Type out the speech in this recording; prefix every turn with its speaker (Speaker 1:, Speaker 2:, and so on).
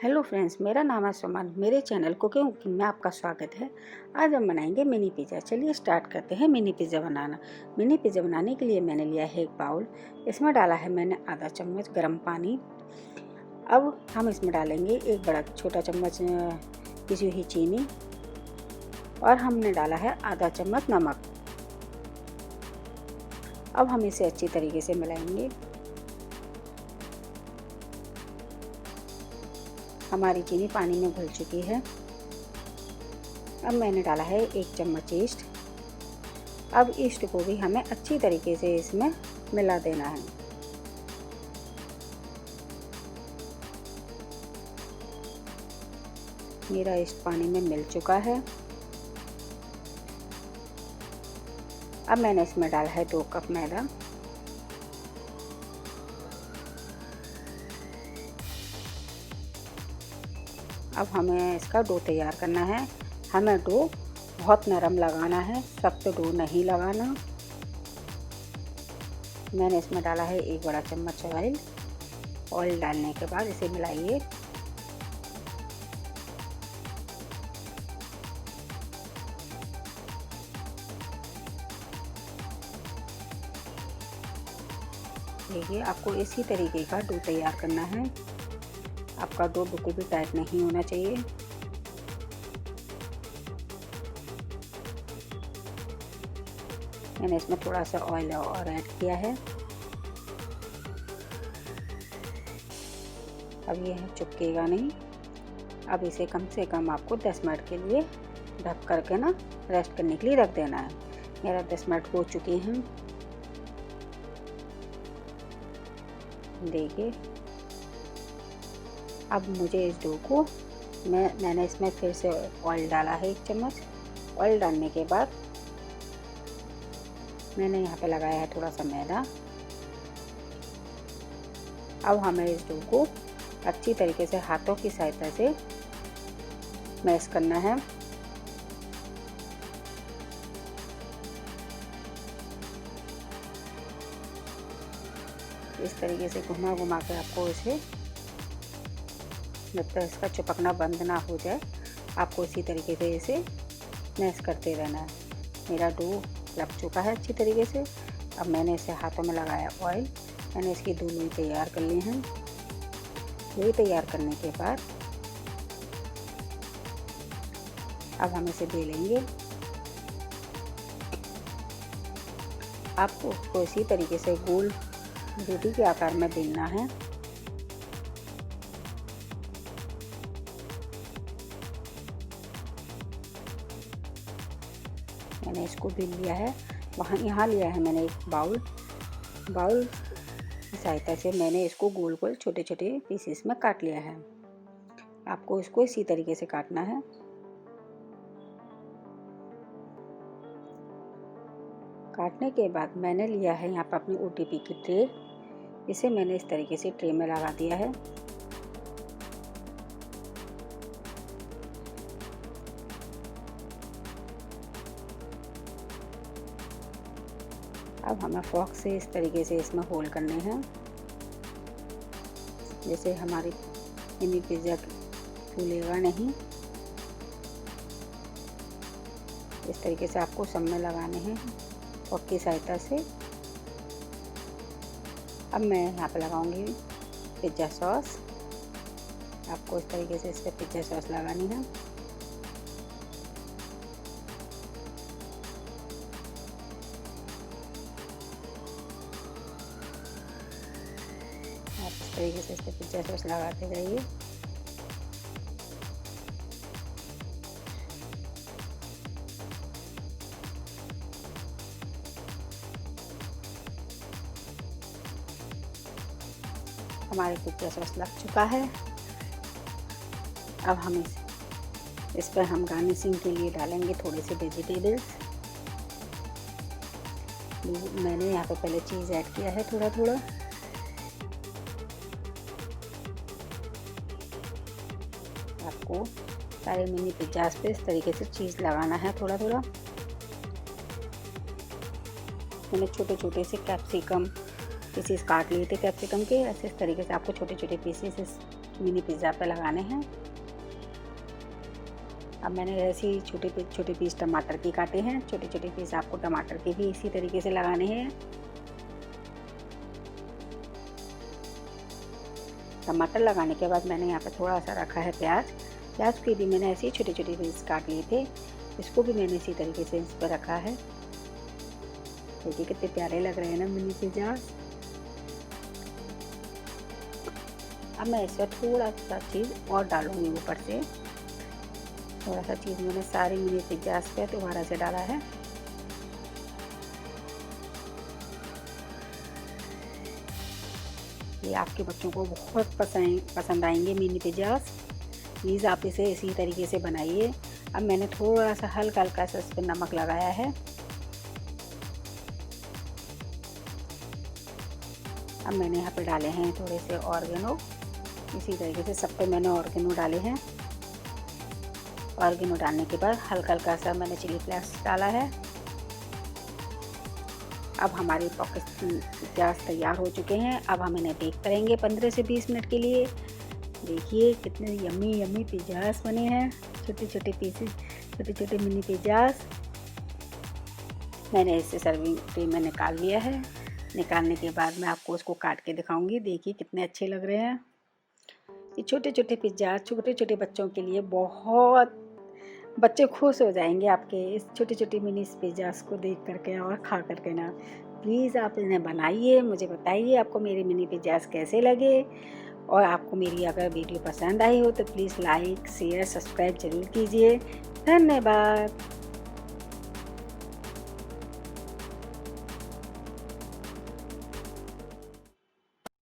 Speaker 1: Hello friends, मेरा नाम है सुमन। मेरे चैनल कुकिंग में आपका स्वागत है। आज हम बनाएंगे मिनी पिज़्ज़ा। चलिए स्टार्ट करते हैं मिनी पिज़्ज़ा बनाना। मिनी पिज़्ज़ा बनाने के लिए मैंने लिया है एक बाउल। इसमें डाला है मैंने आधा चम्मच गर्म पानी। अब हम इसमें डालेंगे एक बड़ा छोटा चम्मच पिसी हुई चीनी और हमने डाला है आधा चम्मच नमक। अब हम इसे अच्छी तरीके से मिलाएंगे। हमारी चीनी पानी में घुल चुकी है। अब मैंने डाला है एक चम्मच ईस्ट। अब ईस्ट को भी हमें अच्छी तरीके से इसमें मिला देना है। मेरा ईस्ट पानी में मिल चुका है। अब मैंने इसमें डाला है 2 कप मैदा। अब हमें इसका डो तैयार करना है। हमें डो बहुत नरम लगाना है, सख्त डो नहीं लगाना। मैंने इसमें डाला है 1 बड़ा चम्मच ऑयल। ऑयल डालने के बाद इसे मिलाइए। देखिए, आपको इसी तरीके का डो तैयार करना है। आपका डो बिल्कुल भी टाइट नहीं होना चाहिए। मैंने इसमें थोड़ा सा ऑयल और ऐड किया है। अब ये चिपकेगा नहीं। अब इसे कम से कम आपको 10 मिनट के लिए ढक करके ना रेस्ट करने के लिए रख देना है। मेरा 10 मिनट हो चुके हैं। देखिए, अब मुझे इस डो को मैंने इसमें फिर से ऑयल डाला है 1 चम्मच। ऑयल डालने के बाद मैंने यहाँ पे लगाया है थोड़ा सा मैदा। अब हमें इस डो को अच्छी तरीके से हाथों की सहायता से मैश करना है। इस तरीके से घुमा घुमा के आपको इसे, जब तक इसका चिपकना बंद ना हो जाए, आपको इसी तरीके से इसे मैश करते रहना है। मेरा डो लग चुका है अच्छी तरीके से। अब मैंने इसे हाथों में लगाया ऑयल। मैंने इसकी 2 लोई तैयार कर ली हैं। लोई तैयार करने के बाद अब हम इसे बेलेंगे। आपको उसको इसी तरीके से गोल रोटी के आकार में बेलना है। मैंने इसको बेल लिया है। यहाँ लिया है मैंने एक बाउल की सहायता से मैंने इसको गोल गोल छोटे छोटे पीसेस में काट लिया है। आपको इसको इसी तरीके से काटना है। काटने के बाद मैंने लिया है यहाँ पर अपनी ओटीपी की ट्रे। इसे मैंने इस तरीके से ट्रे में लगा दिया है। अब हमें फॉर्क से इस तरीके से इसमें होल करने हैं, जैसे हमारी मिनी पिज़्ज़ा फूलेगा नहीं। इस तरीके से आपको सब में लगाने हैं फॉर्क की सहायता से। अब मैं यहाँ पे लगाऊंगी पिज़्ज़ा सॉस। आपको इस तरीके से इस पर पिज़्ज़ा सॉस लगानी है। आप इस तरीके से इस पर पिज़्ज़ा सॉस लगाते जाइए। हमारे पिज़्ज़ा सॉस लग चुका है। अब हम इस पर हम गार्निशिंग के लिए डालेंगे थोड़े से वेजिटेबल्स। मैंने यहाँ पे पहले चीज़ ऐड किया है थोड़ा थोड़ा। आपको सारे मिनी पिज़्ज़ास पे इस तरीके से चीज़ लगाना है थोड़ा थोड़ा। मैंने छोटे छोटे से कैप्सिकम पीसेस काट लिए थे कैप्सिकम के। ऐसे इस तरीके से आपको छोटे छोटे पीसेस मिनी पिज़्ज़ा पे लगाने हैं। अब मैंने ऐसे ही छोटे पीस टमाटर के काटे हैं। छोटे छोटे पीस आपको टमाटर के भी इसी तरीके से लगाने हैं। टमाटर लगाने के बाद मैंने यहाँ पे थोड़ा सा रखा है प्याज। प्याज के भी मैंने ऐसे ही छोटे छोटे पीस काट लिए थे, इसको भी मैंने इसी तरीके से इस पर रखा है। देखिए कितने प्यारे लग रहे हैं ना मिनी पिज़्ज़ा। अब मैं इसमें थोड़ा सा चीज़ और डालूंगी ऊपर से। थोड़ा सा चीज़ मैंने सारी मिनी पिज़्ज़ा पे दोबारा से डाला है। ये आपके बच्चों को बहुत पसंद आएंगे मिनी पिज़्ज़ा। प्लीज़ आप इसे इसी तरीके से बनाइए। अब मैंने थोड़ा सा हल्का हल्का सा इस पर नमक लगाया है। अब मैंने यहाँ पे डाले हैं थोड़े से ऑर्गेनो। इसी तरीके से सब पे मैंने ऑर्गेनो डाले हैं। ऑर्गेनो डालने के बाद हल्का हल्का सा मैंने चिली फ्लेक्स डाला है। अब हमारे पॉकेट पिज़्ज़ा तैयार हो चुके हैं। अब हम इन्हें बेक करेंगे 15 से 20 मिनट के लिए। देखिए कितने यम्मी यम्मी पिज़्ज़ास बने हैं। छोटे छोटे पीसेस, छोटे छोटे मिनी पिज़्ज़ास। मैंने इसे सर्विंग ट्रे में निकाल लिया है। निकालने के बाद मैं आपको उसको काट के दिखाऊंगी। देखिए कितने अच्छे लग रहे हैं। ये छोटे छोटे पिज़्ज़ा छोटे छोटे बच्चों के लिए बहुत, बच्चे खुश हो जाएंगे आपके इस छोटे छोटे मिनी पिज़्ज़ास को देख करके और खा करके ना। प्लीज़ आप इन्हें बनाइए, मुझे बताइए आपको मेरे मिनी पिज़्ज़ास कैसे लगे। और आपको मेरी अगर वीडियो पसंद आई हो तो प्लीज़ लाइक शेयर सब्सक्राइब ज़रूर कीजिए। धन्यवाद।